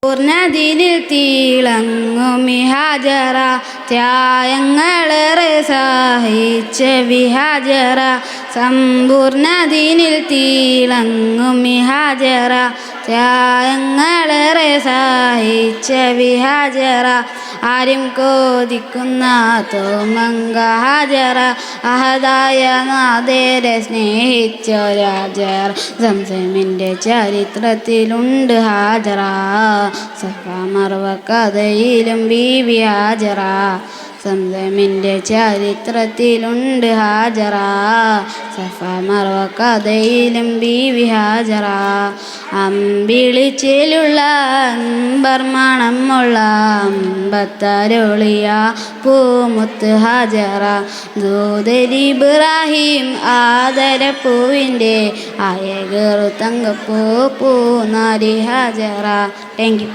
പൂർണ്ണദിനിൽ തിളങ്ങുമി ഹാജറ ത്യാഗങ്ങളേറെ സഹിച്ച വിഹാജറ സമ്പൂർണ്ണദിനിൽ തിളങ്ങുമി ഹാജറ ത്യാഗങ്ങളേറെ സഹിച്ച വിഹാജറ ആരും കോതിക്കുന്ന തോമങ്ക ഹാജറ അഹദായ നാദേരെ സ്നേഹിച്ചൊരാജർ സംസമിൻ്റെ ചരിത്രത്തിലുണ്ട് ഹാജറ സഫ മർവ കഥയിലും ബീവി ഹാജറ സംസമിൻ്റെ ചരിത്രത്തിലുണ്ട് ഹാജറ സഫ മർവ കഥയിലും ബീവി ഹാജറ അമ്പിളിച്ചിലുള്ള അമ്പർമണമുള്ള അമ്പത്തരുളിയ പൂമുത്ത് ഹാജറ ദൂതരി ഇബ്രാഹിം ആദരപ്പൂവിൻ്റെ അയകറു തങ്കപ്പൂ പൂനാരി ഹാജറ. Thank U.